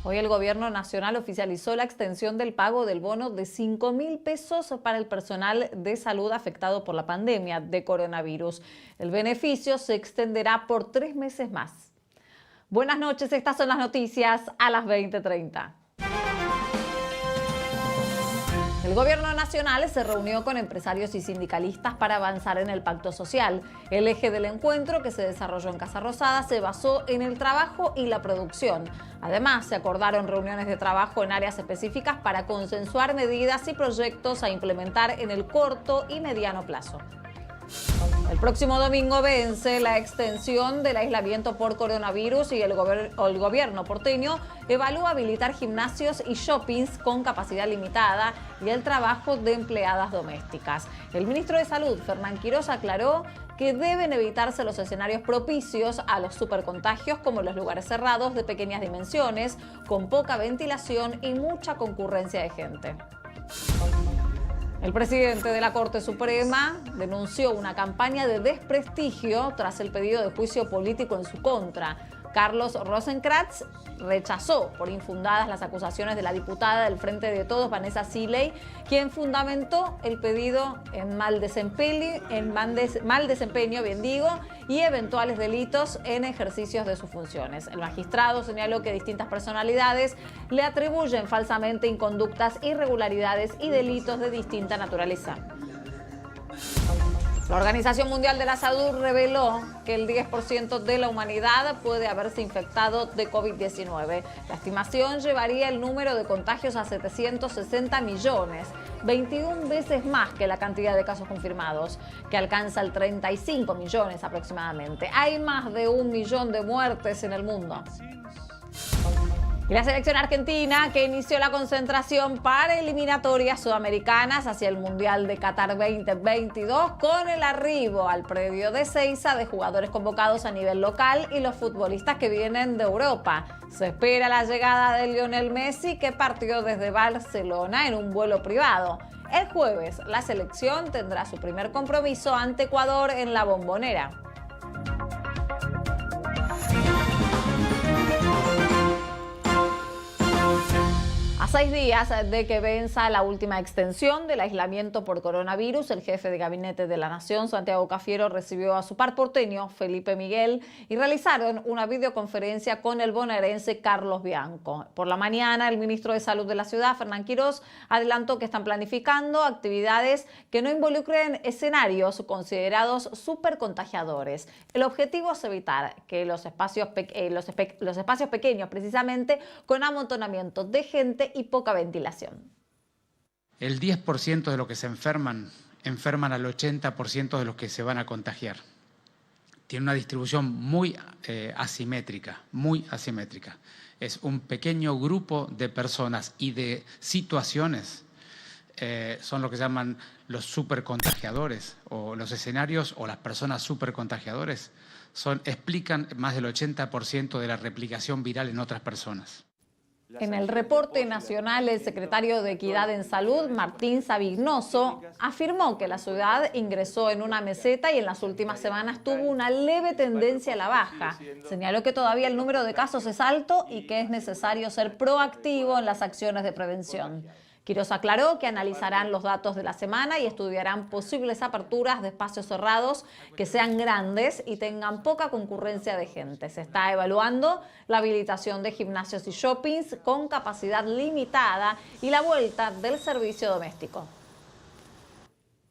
Hoy el Gobierno Nacional oficializó la extensión del pago del bono de 5.000 pesos para el personal de salud afectado por la pandemia de coronavirus. El beneficio se extenderá por 3 meses más. Buenas noches, estas son las noticias a las 20:30. El Gobierno Nacional se reunió con empresarios y sindicalistas para avanzar en el pacto social. El eje del encuentro, que se desarrolló en Casa Rosada, se basó en el trabajo y la producción. Además, se acordaron reuniones de trabajo en áreas específicas para consensuar medidas y proyectos a implementar en el corto y mediano plazo. El próximo domingo vence la extensión del aislamiento por coronavirus y el gobierno porteño evalúa habilitar gimnasios y shoppings con capacidad limitada y el trabajo de empleadas domésticas. El ministro de Salud, Fernán Quiroz, aclaró que deben evitarse los escenarios propicios a los supercontagios, como los lugares cerrados de pequeñas dimensiones, con poca ventilación y mucha concurrencia de gente. El presidente de la Corte Suprema denunció una campaña de desprestigio tras el pedido de juicio político en su contra. Carlos Rosenkrantz rechazó por infundadas las acusaciones de la diputada del Frente de Todos, Vanessa Ziley, quien fundamentó el pedido en mal desempeño, y eventuales delitos en ejercicios de sus funciones. El magistrado señaló que distintas personalidades le atribuyen falsamente inconductas, irregularidades y delitos de distinta naturaleza. La Organización Mundial de la Salud reveló que el 10% de la humanidad puede haberse infectado de COVID-19. La estimación llevaría el número de contagios a 760 millones, 21 veces más que la cantidad de casos confirmados, que alcanza el 35 millones aproximadamente. Hay más de 1 millón de muertes en el mundo. Y la selección argentina, que inició la concentración para eliminatorias sudamericanas hacia el Mundial de Qatar 2022 con el arribo al predio de Ezeiza de jugadores convocados a nivel local y los futbolistas que vienen de Europa. Se espera la llegada de Lionel Messi, que partió desde Barcelona en un vuelo privado. El jueves, la selección tendrá su primer compromiso ante Ecuador en La Bombonera. A 6 días de que venza la última extensión del aislamiento por coronavirus, el jefe de gabinete de la Nación, Santiago Cafiero, recibió a su par porteño, Felipe Miguel, y realizaron una videoconferencia con el bonaerense Carlos Bianco. Por la mañana, el ministro de Salud de la ciudad, Fernán Quiroz, adelantó que están planificando actividades que no involucren escenarios considerados supercontagiadores. El objetivo es evitar que los espacios pequeños, precisamente, con amontonamiento de gente y poca ventilación. El 10% de los que se enferman al 80% de los que se van a contagiar. Tiene una distribución muy asimétrica. Es un pequeño grupo de personas y de situaciones, son lo que llaman los supercontagiadores, o los escenarios o las personas supercontagiadores, explican más del 80% de la replicación viral en otras personas. En el reporte nacional, el secretario de Equidad en Salud, Martín Savignoso, afirmó que la ciudad ingresó en una meseta y en las últimas semanas tuvo una leve tendencia a la baja. Señaló que todavía el número de casos es alto y que es necesario ser proactivo en las acciones de prevención. Quiroz aclaró que analizarán los datos de la semana y estudiarán posibles aperturas de espacios cerrados que sean grandes y tengan poca concurrencia de gente. Se está evaluando la habilitación de gimnasios y shoppings con capacidad limitada y la vuelta del servicio doméstico.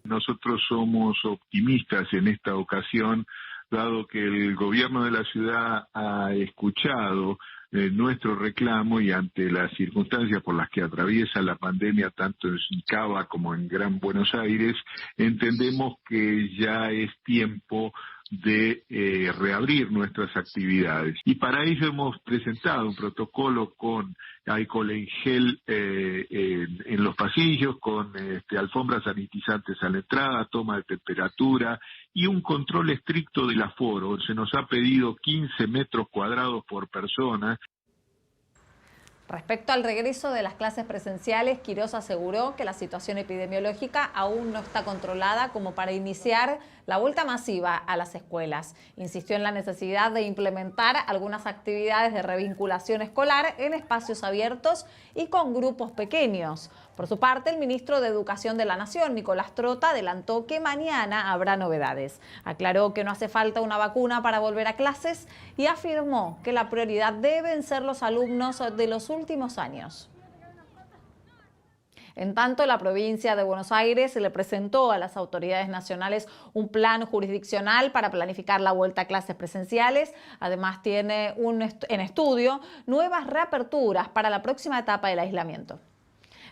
Nosotros somos optimistas en esta ocasión, dado que el gobierno de la ciudad ha escuchado nuestro reclamo y ante las circunstancias por las que atraviesa la pandemia tanto en Cava como en Gran Buenos Aires, entendemos que ya es tiempo de reabrir nuestras actividades. Y para ello hemos presentado un protocolo con alcohol en gel en los pasillos, con alfombras sanitizantes a la entrada, toma de temperatura y un control estricto del aforo. Se nos ha pedido 15 metros cuadrados por persona. Respecto al regreso de las clases presenciales, Quirós aseguró que la situación epidemiológica aún no está controlada como para iniciar la vuelta masiva a las escuelas. Insistió en la necesidad de implementar algunas actividades de revinculación escolar en espacios abiertos y con grupos pequeños. Por su parte, el ministro de Educación de la Nación, Nicolás Trota, adelantó que mañana habrá novedades. Aclaró que no hace falta una vacuna para volver a clases y afirmó que la prioridad deben ser los alumnos de los últimos años. En tanto, la provincia de Buenos Aires le presentó a las autoridades nacionales un plan jurisdiccional para planificar la vuelta a clases presenciales. Además, tiene en estudio nuevas reaperturas para la próxima etapa del aislamiento.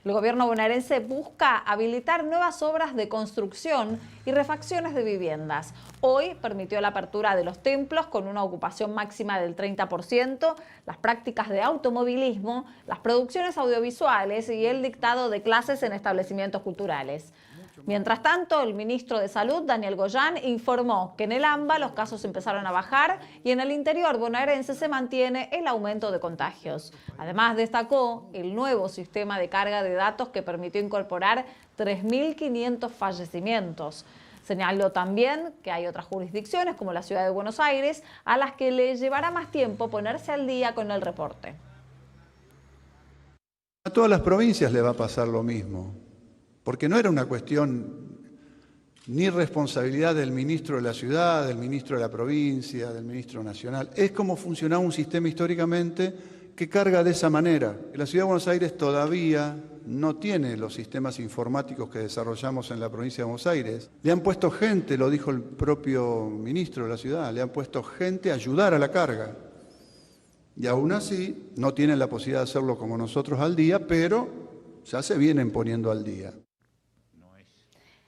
El gobierno bonaerense busca habilitar nuevas obras de construcción y refacciones de viviendas. Hoy permitió la apertura de los templos con una ocupación máxima del 30%, las prácticas de automovilismo, las producciones audiovisuales y el dictado de clases en establecimientos culturales. Mientras tanto, el ministro de Salud, Daniel Goyan, informó que en el AMBA los casos empezaron a bajar y en el interior bonaerense se mantiene el aumento de contagios. Además, destacó el nuevo sistema de carga de datos que permitió incorporar 3.500 fallecimientos. Señaló también que hay otras jurisdicciones, como la ciudad de Buenos Aires, a las que le llevará más tiempo ponerse al día con el reporte. A todas las provincias le va a pasar lo mismo. Porque no era una cuestión ni responsabilidad del ministro de la ciudad, del ministro de la provincia, del ministro nacional. Es como funcionaba un sistema históricamente que carga de esa manera. La ciudad de Buenos Aires todavía no tiene los sistemas informáticos que desarrollamos en la provincia de Buenos Aires. Le han puesto gente, lo dijo el propio ministro de la ciudad, le han puesto gente a ayudar a la carga. Y aún así no tienen la posibilidad de hacerlo como nosotros al día, pero ya se vienen poniendo al día.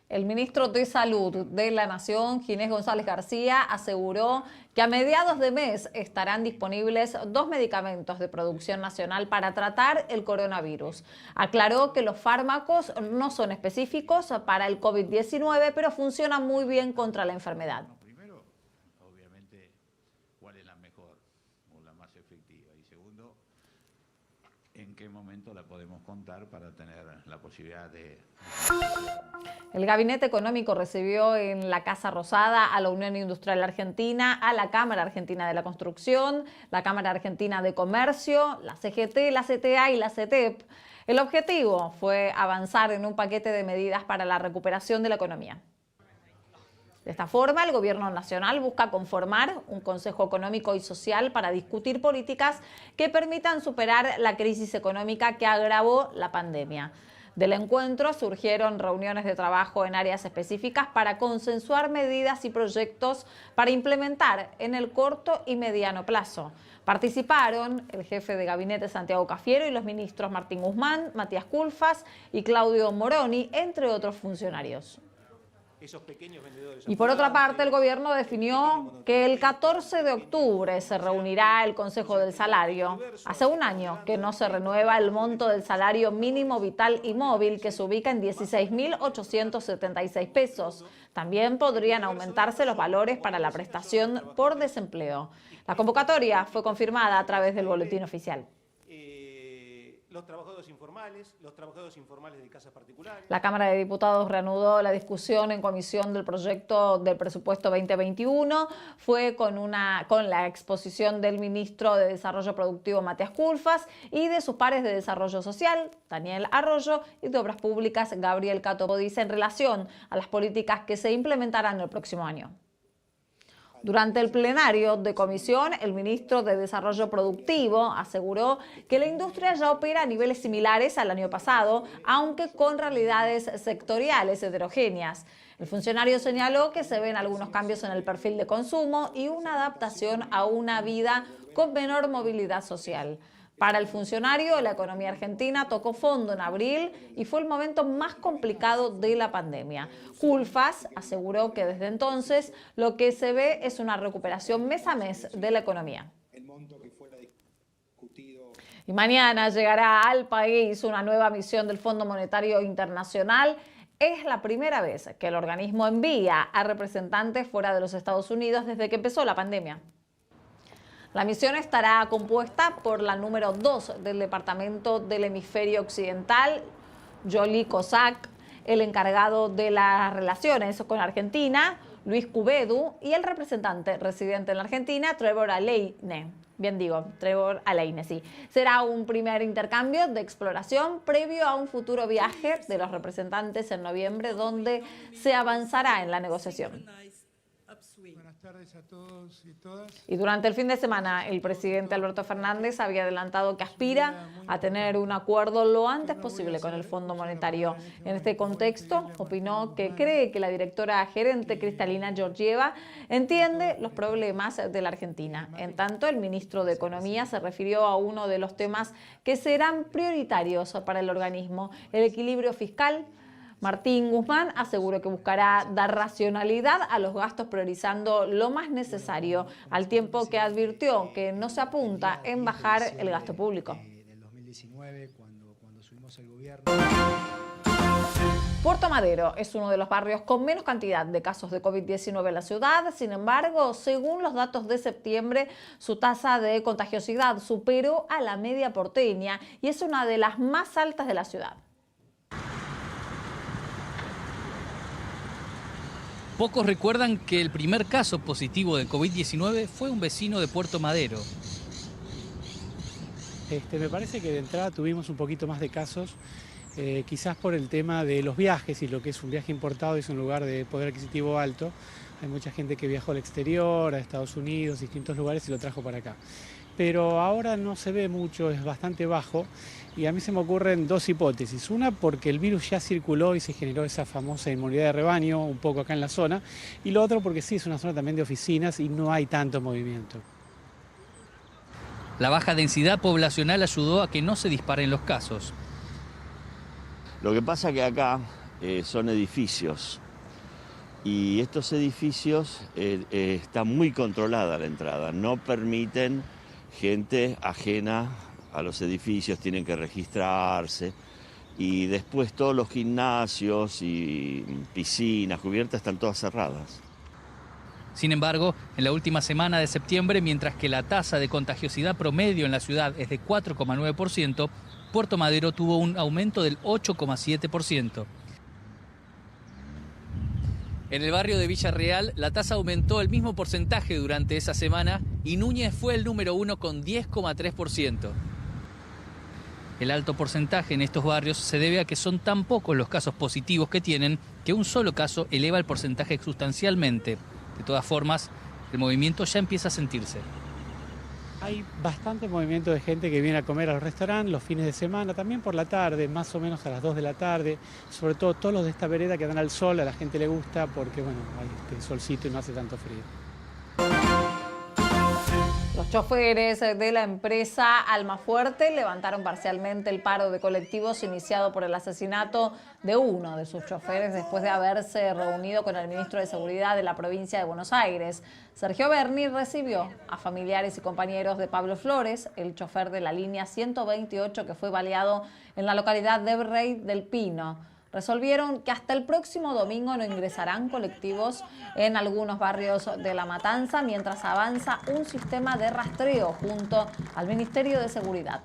El ministro de Salud de la Nación, Ginés González García, aseguró que a mediados de mes estarán disponibles 2 medicamentos de producción nacional para tratar el coronavirus. Aclaró que los fármacos no son específicos para el COVID-19, pero funcionan muy bien contra la enfermedad. Primero, obviamente, cuál es la mejor o la más efectiva. Y segundo, en qué momento la podemos contar para tener la posibilidad de... El Gabinete Económico recibió en la Casa Rosada a la Unión Industrial Argentina, a la Cámara Argentina de la Construcción, la Cámara Argentina de Comercio, la CGT, la CTA y la CETEP. El objetivo fue avanzar en un paquete de medidas para la recuperación de la economía. De esta forma, el Gobierno Nacional busca conformar un Consejo Económico y Social para discutir políticas que permitan superar la crisis económica que agravó la pandemia. Del encuentro surgieron reuniones de trabajo en áreas específicas para consensuar medidas y proyectos para implementar en el corto y mediano plazo. Participaron el jefe de gabinete Santiago Cafiero y los ministros Martín Guzmán, Matías Culfas y Claudio Moroni, entre otros funcionarios. Y por otra parte, el gobierno definió que el 14 de octubre se reunirá el Consejo del Salario. Hace un año que no se renueva el monto del salario mínimo vital y móvil, que se ubica en 16.876 pesos. También podrían aumentarse los valores para la prestación por desempleo. La convocatoria fue confirmada a través del boletín oficial. Los trabajadores informales de casas particulares. La Cámara de Diputados reanudó la discusión en comisión del proyecto del presupuesto 2021. Fue con la exposición del ministro de Desarrollo Productivo, Matías Culfas, y de sus pares de Desarrollo Social, Daniel Arroyo, y de Obras Públicas, Gabriel Cato Bodiza, en relación a las políticas que se implementarán el próximo año. Durante el plenario de comisión, el ministro de Desarrollo Productivo aseguró que la industria ya opera a niveles similares al año pasado, aunque con realidades sectoriales heterogéneas. El funcionario señaló que se ven algunos cambios en el perfil de consumo y una adaptación a una vida con menor movilidad social. Para el funcionario, la economía argentina tocó fondo en abril y fue el momento más complicado de la pandemia. Culfas aseguró que desde entonces lo que se ve es una recuperación mes a mes de la economía. Y mañana llegará al país una nueva misión del Fondo Monetario Internacional. Es la primera vez que el organismo envía a representantes fuera de los Estados Unidos desde que empezó la pandemia. La misión estará compuesta por la número 2 del Departamento del Hemisferio Occidental, Jolie Cossack, el encargado de las relaciones con Argentina, Luis Cubedu, y el representante residente en la Argentina, Trevor Alayne. Bien digo, Trevor Alayne, sí. Será un primer intercambio de exploración previo a un futuro viaje de los representantes en noviembre, donde se avanzará en la negociación. Buenas tardes a todos y todas. Y durante el fin de semana, el presidente Alberto Fernández había adelantado que aspira a tener un acuerdo lo antes posible con el Fondo Monetario. En este contexto, opinó que cree que la directora gerente Kristalina Georgieva entiende los problemas de la Argentina. En tanto, el ministro de Economía se refirió a uno de los temas que serán prioritarios para el organismo, el equilibrio fiscal. Martín Guzmán aseguró que buscará dar racionalidad a los gastos priorizando lo más necesario, al tiempo que advirtió que no se apunta en bajar el gasto público. Puerto Madero es uno de los barrios con menos cantidad de casos de COVID-19 en la ciudad. Sin embargo, según los datos de septiembre, su tasa de contagiosidad superó a la media porteña y es una de las más altas de la ciudad. Pocos recuerdan que el primer caso positivo de COVID-19 fue un vecino de Puerto Madero. Me parece que de entrada tuvimos un poquito más de casos, quizás por el tema de los viajes, y lo que es un viaje importado es un lugar de poder adquisitivo alto. Hay mucha gente que viajó al exterior, a Estados Unidos, distintos lugares, y lo trajo para acá. Pero ahora no se ve mucho, es bastante bajo, y a mí se me ocurren dos hipótesis. Una, porque el virus ya circuló y se generó esa famosa inmunidad de rebaño un poco acá en la zona, y lo otro porque sí, es una zona también de oficinas y no hay tanto movimiento. La baja densidad poblacional ayudó a que no se disparen los casos. Lo que pasa que acá son edificios, y estos edificios está muy controlada la entrada, no permiten gente ajena a los edificios, tienen que registrarse, y después todos los gimnasios y piscinas cubiertas están todas cerradas. Sin embargo, en la última semana de septiembre, mientras que la tasa de contagiosidad promedio en la ciudad es de 4,9%, Puerto Madero tuvo un aumento del 8,7%. En el barrio de Villarreal, la tasa aumentó el mismo porcentaje durante esa semana y Núñez fue el número 1 con 10,3%. El alto porcentaje en estos barrios se debe a que son tan pocos los casos positivos que tienen que un solo caso eleva el porcentaje sustancialmente. De todas formas, el movimiento ya empieza a sentirse. Hay bastante movimiento de gente que viene a comer al restaurante los fines de semana, también por la tarde, más o menos a las 2 de la tarde. Sobre todo todos los de esta vereda que dan al sol, a la gente le gusta porque bueno, hay solcito y no hace tanto frío. Los choferes de la empresa Almafuerte levantaron parcialmente el paro de colectivos iniciado por el asesinato de uno de sus choferes después de haberse reunido con el ministro de Seguridad de la provincia de Buenos Aires. Sergio Berni recibió a familiares y compañeros de Pablo Flores, el chofer de la línea 128 que fue baleado en la localidad de Virrey del Pino. Resolvieron que hasta el próximo domingo no ingresarán colectivos en algunos barrios de La Matanza mientras avanza un sistema de rastreo junto al Ministerio de Seguridad.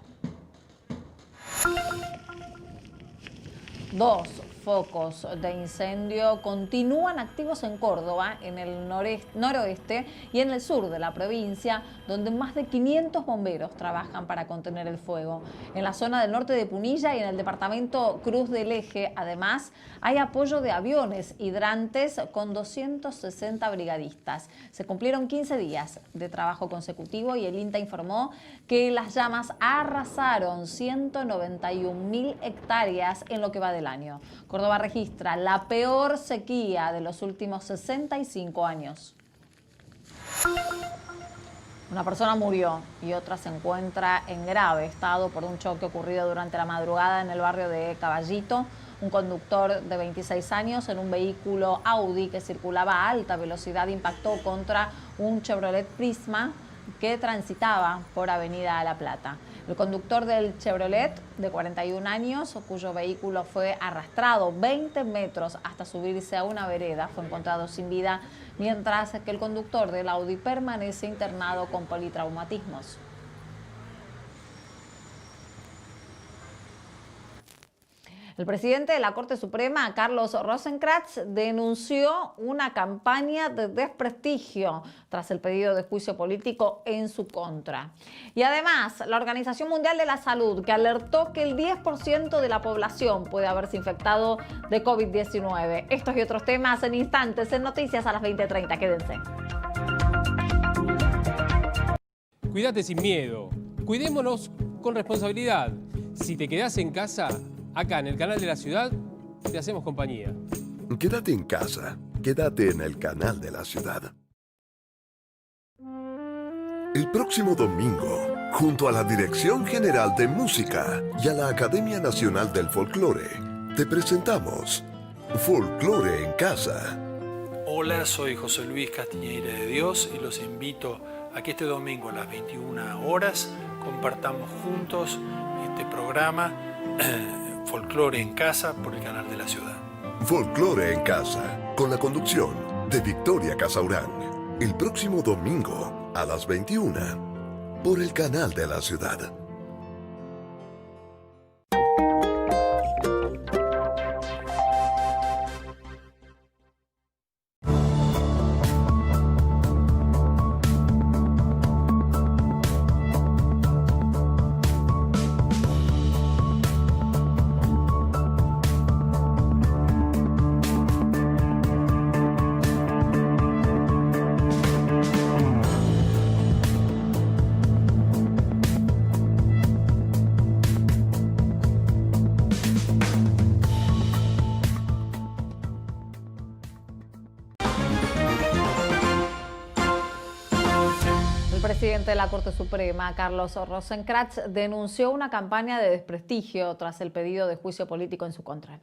2 focos de incendio continúan activos en Córdoba, en el noroeste y en el sur de la provincia, donde más de 500 bomberos trabajan para contener el fuego. En la zona del norte de Punilla y en el departamento Cruz del Eje, además, hay apoyo de aviones hidrantes con 260 brigadistas. Se cumplieron 15 días de trabajo consecutivo y el INTA informó que las llamas arrasaron 191.000 hectáreas en lo que va del año. Córdoba registra la peor sequía de los últimos 65 años. Una persona murió y otra se encuentra en grave estado por un choque ocurrido durante la madrugada en el barrio de Caballito. Un conductor de 26 años en un vehículo Audi que circulaba a alta velocidad impactó contra un Chevrolet Prisma que transitaba por Avenida La Plata. El conductor del Chevrolet, de 41 años, cuyo vehículo fue arrastrado 20 metros hasta subirse a una vereda, fue encontrado sin vida, mientras que el conductor del Audi permanece internado con politraumatismos. El presidente de la Corte Suprema, Carlos Rosenkrantz, denunció una campaña de desprestigio tras el pedido de juicio político en su contra. Y además, la Organización Mundial de la Salud, que alertó que el 10% de la población puede haberse infectado de COVID-19. Estos y otros temas en instantes, en Noticias a las 20:30. Quédense. Cuídate sin miedo. Cuidémonos con responsabilidad. Si te quedás en casa, acá en el Canal de la Ciudad, te hacemos compañía. Quédate en casa, quédate en el Canal de la Ciudad. El próximo domingo, junto a la Dirección General de Música y a la Academia Nacional del Folclore, te presentamos Folclore en Casa. Hola, soy José Luis Castiñeira de Dios y los invito a que este domingo a las 21 horas compartamos juntos este programa Folclore en Casa por el Canal de la Ciudad. Folclore en Casa, con la conducción de Victoria Casaurán. El próximo domingo a las 21 por el Canal de la Ciudad. El presidente de la Corte Suprema, Carlos Rosenkrantz, denunció una campaña de desprestigio tras el pedido de juicio político en su contra.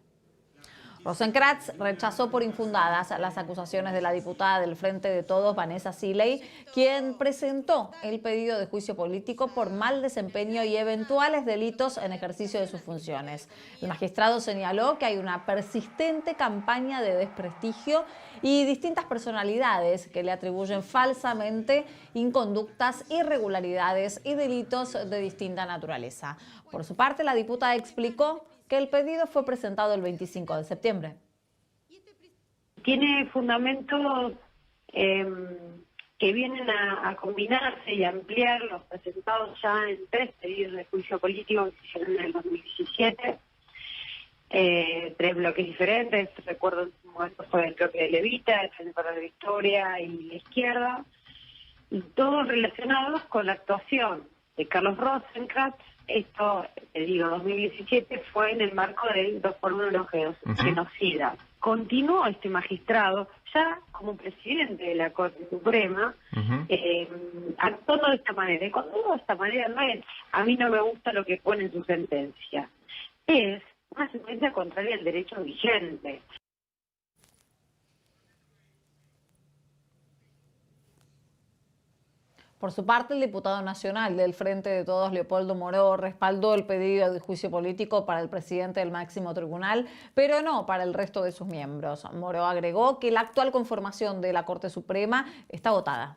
Rosenkrantz rechazó por infundadas las acusaciones de la diputada del Frente de Todos, Vanessa Ziley, quien presentó el pedido de juicio político por mal desempeño y eventuales delitos en ejercicio de sus funciones. El magistrado señaló que hay una persistente campaña de desprestigio y distintas personalidades que le atribuyen falsamente inconductas, irregularidades y delitos de distinta naturaleza. Por su parte, la diputada explicó que el pedido fue presentado el 25 de septiembre. Tiene fundamentos que vienen a combinarse y a ampliar los presentados ya en 3 pedidos de juicio político que se hicieron en el 2017. 3 bloques diferentes, recuerdo en su momento fue el bloque de Levita, el Frente para la Victoria y la Izquierda, y todos relacionados con la actuación de Carlos Rosenkrantz. Esto, te digo, 2017 fue en el marco del 2x1 de los genocidas. Continuó este magistrado, ya como presidente de la Corte Suprema, actuando de esta manera. Y cuando digo de esta manera, no es, a mí no me gusta lo que pone en su sentencia, es una sentencia contraria al derecho vigente. Por su parte, el diputado nacional del Frente de Todos, Leopoldo Moró, respaldó el pedido de juicio político para el presidente del máximo tribunal, pero no para el resto de sus miembros. Moró agregó que la actual conformación de la Corte Suprema está agotada.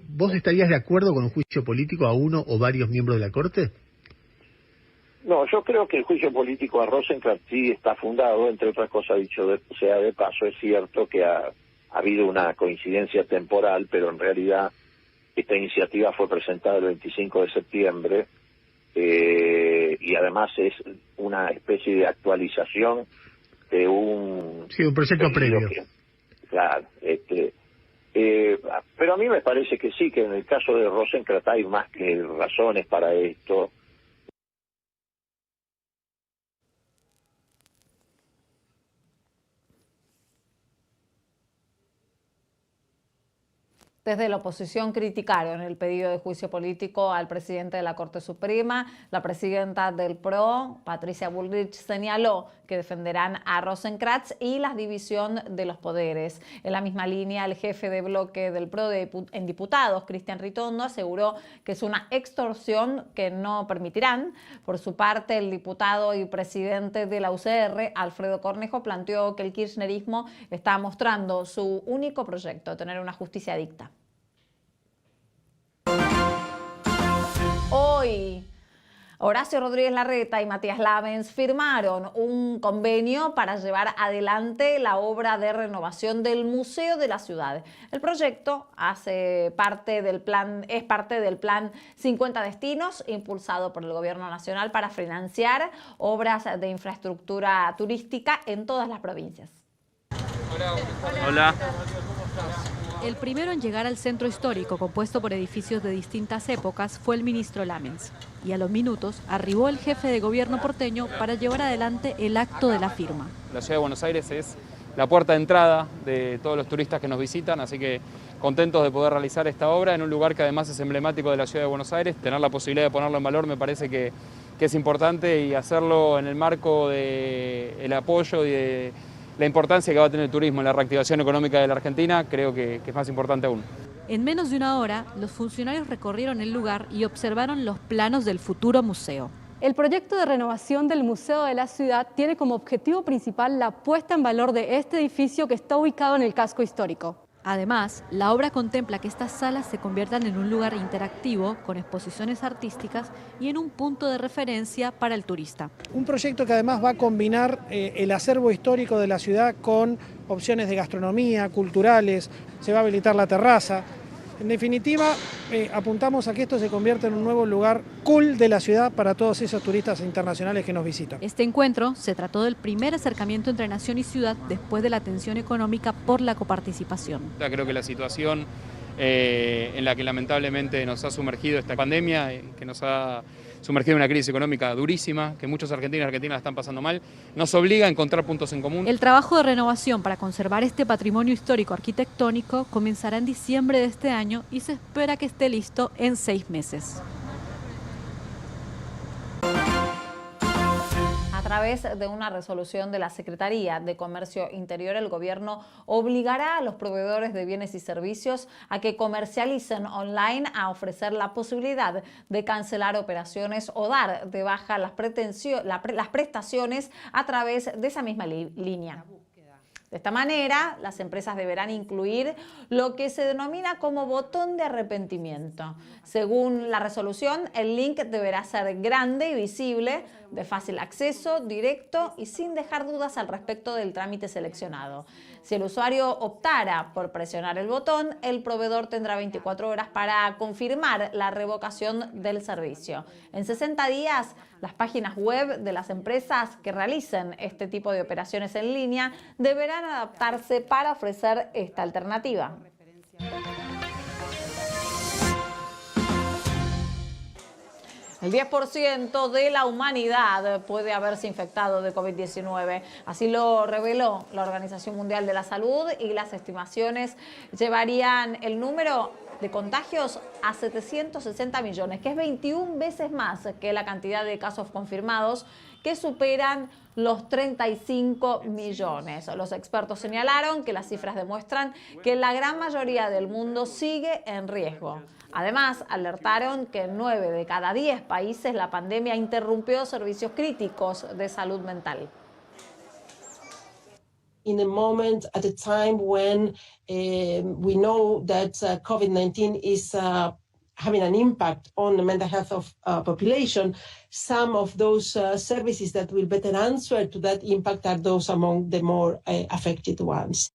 ¿Vos estarías de acuerdo con un juicio político a uno o varios miembros de la Corte? No, yo creo que el juicio político a Rosenkrantz sí está fundado, entre otras cosas, dicho sea de paso, es cierto que ha habido una coincidencia temporal, pero en realidad esta iniciativa fue presentada el 25 de septiembre y además es una especie de actualización de un proyecto previo. Claro, pero a mí me parece que sí, que en el caso de Rosenkrantz hay más que razones para esto. Desde la oposición criticaron el pedido de juicio político al presidente de la Corte Suprema. La presidenta del PRO, Patricia Bullrich, señaló que defenderán a Rosenkrantz y la división de los poderes. En la misma línea, el jefe de bloque del PRO en diputados, Cristian Ritondo, aseguró que es una extorsión que no permitirán. Por su parte, el diputado y presidente de la UCR, Alfredo Cornejo, planteó que el kirchnerismo está mostrando su único proyecto, tener una justicia dicta. Hoy, Horacio Rodríguez Larreta y Matías Lamens firmaron un convenio para llevar adelante la obra de renovación del Museo de la Ciudad. El proyecto es parte del plan 50 Destinos, impulsado por el Gobierno Nacional para financiar obras de infraestructura turística en todas las provincias. Hola. El primero en llegar al centro histórico, compuesto por edificios de distintas épocas, fue el ministro Lamens. Y a los minutos arribó el jefe de gobierno porteño para llevar adelante el acto de la firma. La ciudad de Buenos Aires es la puerta de entrada de todos los turistas que nos visitan, así que contentos de poder realizar esta obra en un lugar que además es emblemático de la ciudad de Buenos Aires. Tener la posibilidad de ponerlo en valor me parece que es importante, y hacerlo en el marco del apoyo y de la importancia que va a tener el turismo en la reactivación económica de la Argentina, creo que es más importante aún. En menos de una hora, los funcionarios recorrieron el lugar y observaron los planos del futuro museo. El proyecto de renovación del Museo de la Ciudad tiene como objetivo principal la puesta en valor de este edificio que está ubicado en el casco histórico. Además, la obra contempla que estas salas se conviertan en un lugar interactivo con exposiciones artísticas y en un punto de referencia para el turista. Un proyecto que además va a combinar el acervo histórico de la ciudad con opciones de gastronomía, culturales, se va a habilitar la terraza. En definitiva, apuntamos a que esto se convierta en un nuevo lugar cool de la ciudad para todos esos turistas internacionales que nos visitan. Este encuentro se trató del primer acercamiento entre nación y ciudad después de la tensión económica por la coparticipación. Creo que la situación en la que lamentablemente nos ha sumergido esta pandemia, que nos ha sumergido en una crisis económica durísima, que muchos argentinos y argentinas la están pasando mal, nos obliga a encontrar puntos en común. El trabajo de renovación para conservar este patrimonio histórico arquitectónico comenzará en diciembre de este año y se espera que esté listo en 6 meses. A través de una resolución de la Secretaría de Comercio Interior, el gobierno obligará a los proveedores de bienes y servicios a que comercialicen online a ofrecer la posibilidad de cancelar operaciones o dar de baja las prestaciones a través de esa misma línea. De esta manera, las empresas deberán incluir lo que se denomina como botón de arrepentimiento. Según la resolución, el link deberá ser grande y visible, de fácil acceso, directo y sin dejar dudas al respecto del trámite seleccionado. Si el usuario optara por presionar el botón, el proveedor tendrá 24 horas para confirmar la revocación del servicio. En 60 días, las páginas web de las empresas que realicen este tipo de operaciones en línea deberán adaptarse para ofrecer esta alternativa. El 10% de la humanidad puede haberse infectado de COVID-19. Así lo reveló la Organización Mundial de la Salud, y las estimaciones llevarían el número de contagios a 760 millones, que es 21 veces más que la cantidad de casos confirmados, que superan los 35 millones. Los expertos señalaron que las cifras demuestran que la gran mayoría del mundo sigue en riesgo. Además, alertaron que en 9 de cada 10 países la pandemia interrumpió servicios críticos de salud mental. In a moment, at a time when we know that COVID-19 is having an impact on the mental health of population, some of those services that will better answer to that impact are those among the more affected ones.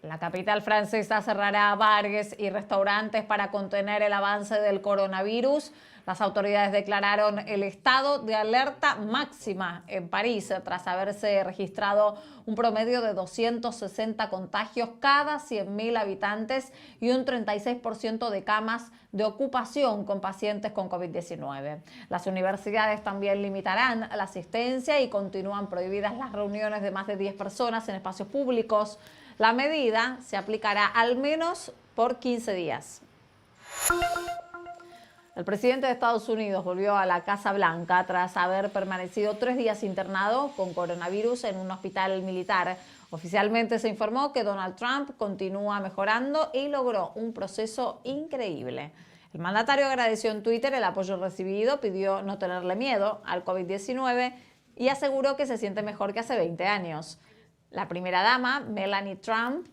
La capital francesa cerrará bares y restaurantes para contener el avance del coronavirus. Las autoridades declararon el estado de alerta máxima en París tras haberse registrado un promedio de 260 contagios cada 100.000 habitantes y un 36% de camas de ocupación con pacientes con COVID-19. Las universidades también limitarán la asistencia y continúan prohibidas las reuniones de más de 10 personas en espacios públicos. La medida se aplicará al menos por 15 días. El presidente de Estados Unidos volvió a la Casa Blanca tras haber permanecido 3 días internado con coronavirus en un hospital militar. Oficialmente se informó que Donald Trump continúa mejorando y logró un proceso increíble. El mandatario agradeció en Twitter el apoyo recibido, pidió no tenerle miedo al COVID-19 y aseguró que se siente mejor que hace 20 años. La primera dama, Melania Trump,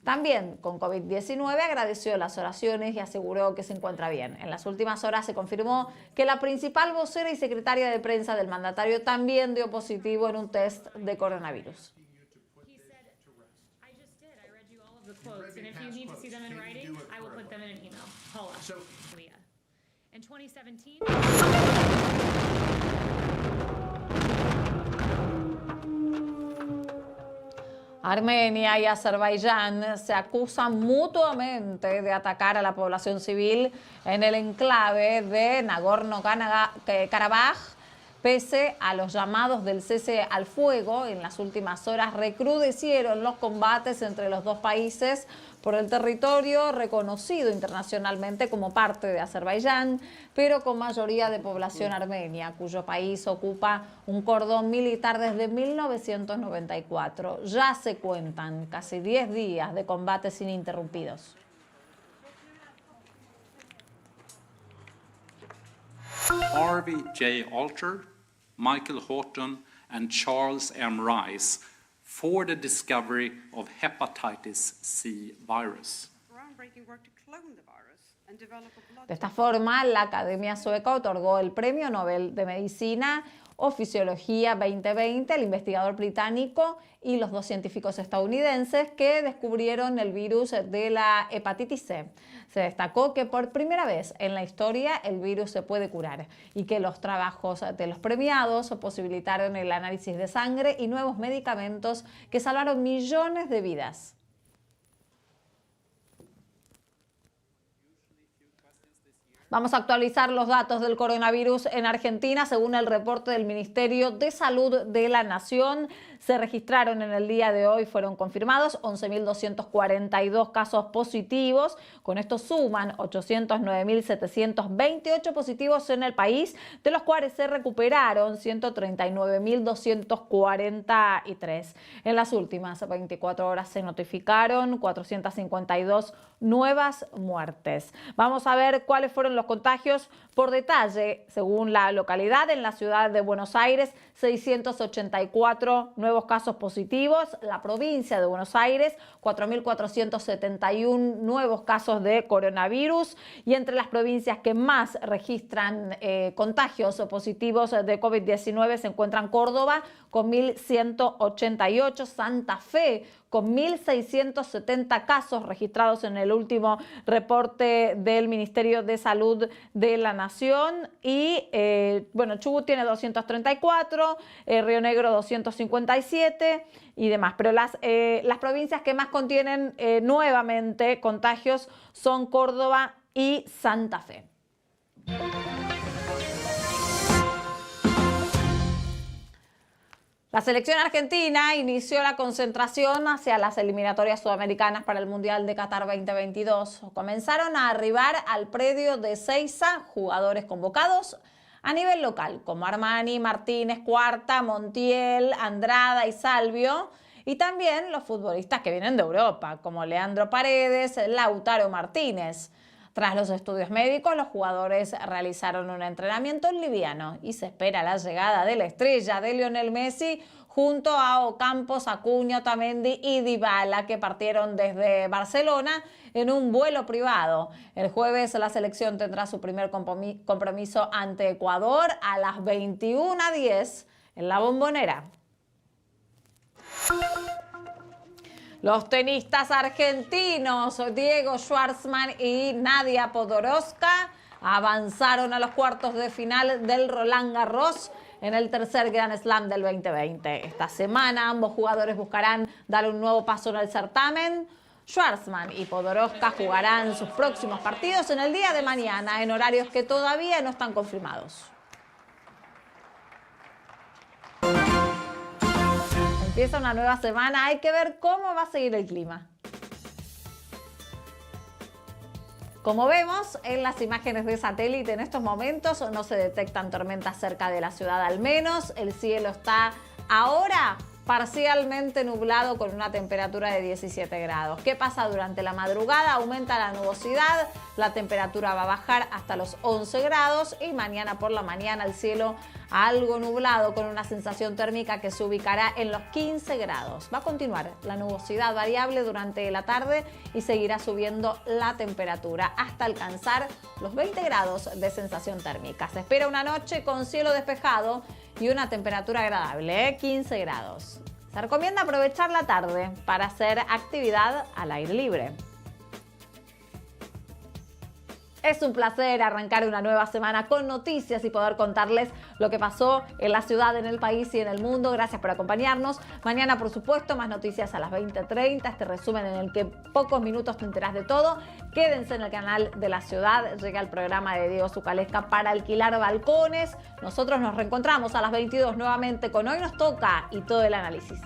también con COVID-19 agradeció las oraciones y aseguró que se encuentra bien. En las últimas horas se confirmó que la principal vocera y secretaria de prensa del mandatario también dio positivo en un test de coronavirus. Armenia y Azerbaiyán se acusan mutuamente de atacar a la población civil en el enclave de Nagorno-Karabaj. Pese a los llamados del cese al fuego, en las últimas horas recrudecieron los combates entre los dos países por el territorio reconocido internacionalmente como parte de Azerbaiyán, pero con mayoría de población armenia, cuyo país ocupa un cordón militar desde 1994. Ya se cuentan casi 10 días de combates ininterrumpidos. Harvey J. Alter, Michael Horton, and Charles M. Rice for the discovery of hepatitis C virus. De esta forma, la Academia Sueca otorgó el Premio Nobel de Medicina o Fisiología 2020 al investigador británico y los 2 científicos estadounidenses que descubrieron el virus de la hepatitis C. Se destacó que por primera vez en la historia el virus se puede curar y que los trabajos de los premiados posibilitaron el análisis de sangre y nuevos medicamentos que salvaron millones de vidas. Vamos a actualizar los datos del coronavirus en Argentina. Según el reporte del Ministerio de Salud de la Nación, se registraron en el día de hoy, fueron confirmados 11.242 casos positivos. Con esto suman 809.728 positivos en el país, de los cuales se recuperaron 139.243. En las últimas 24 horas se notificaron 452 nuevas muertes. Vamos a ver cuáles fueron los contagios por detalle. Según la localidad, en la ciudad de Buenos Aires, 684 nuevos casos positivos. La provincia de Buenos Aires, 4.471 nuevos casos de coronavirus. Y entre las provincias que más registran contagios positivos de COVID-19 se encuentran Córdoba con 1.188, Santa Fe con 1.670 casos registrados en el último reporte del Ministerio de Salud de la Nación. Y Chubut tiene 234, Río Negro 257 y demás. Pero las provincias que más contienen nuevamente contagios son Córdoba y Santa Fe. La selección argentina inició la concentración hacia las eliminatorias sudamericanas para el Mundial de Qatar 2022. Comenzaron a arribar al predio de Ezeiza jugadores convocados a nivel local, como Armani, Martínez, Cuarta, Montiel, Andrada y Salvio, y también los futbolistas que vienen de Europa, como Leandro Paredes, Lautaro Martínez. Tras los estudios médicos, los jugadores realizaron un entrenamiento liviano y se espera la llegada de la estrella de Lionel Messi junto a Ocampos, Acuña, Otamendi y Dybala, que partieron desde Barcelona en un vuelo privado. El jueves la selección tendrá su primer compromiso ante Ecuador a las 21:10 en La Bombonera. Los tenistas argentinos Diego Schwartzman y Nadia Podoroska avanzaron a los cuartos de final del Roland Garros en el tercer Grand Slam del 2020. Esta semana ambos jugadores buscarán dar un nuevo paso en el certamen. Schwartzman y Podoroska jugarán sus próximos partidos en el día de mañana en horarios que todavía no están confirmados. Empieza una nueva semana, hay que ver cómo va a seguir el clima. Como vemos en las imágenes de satélite, en estos momentos no se detectan tormentas cerca de la ciudad, al menos. El cielo está ahora parcialmente nublado con una temperatura de 17 grados. ¿Qué pasa durante la madrugada? Aumenta la nubosidad, la temperatura va a bajar hasta los 11 grados y mañana por la mañana el cielo algo nublado con una sensación térmica que se ubicará en los 15 grados. Va a continuar la nubosidad variable durante la tarde y seguirá subiendo la temperatura hasta alcanzar los 20 grados de sensación térmica. Se espera una noche con cielo despejado y una temperatura agradable, 15 grados. Se recomienda aprovechar la tarde para hacer actividad al aire libre. Es un placer arrancar una nueva semana con noticias y poder contarles lo que pasó en la ciudad, en el país y en el mundo. Gracias por acompañarnos. Mañana, por supuesto, más noticias a las 20:30. Este resumen en el que pocos minutos te enterás de todo. Quédense en el canal de la ciudad. Llega el programa de Diego Zucalesca para alquilar balcones. Nosotros nos reencontramos a las 22 nuevamente con Hoy Nos Toca y todo el análisis.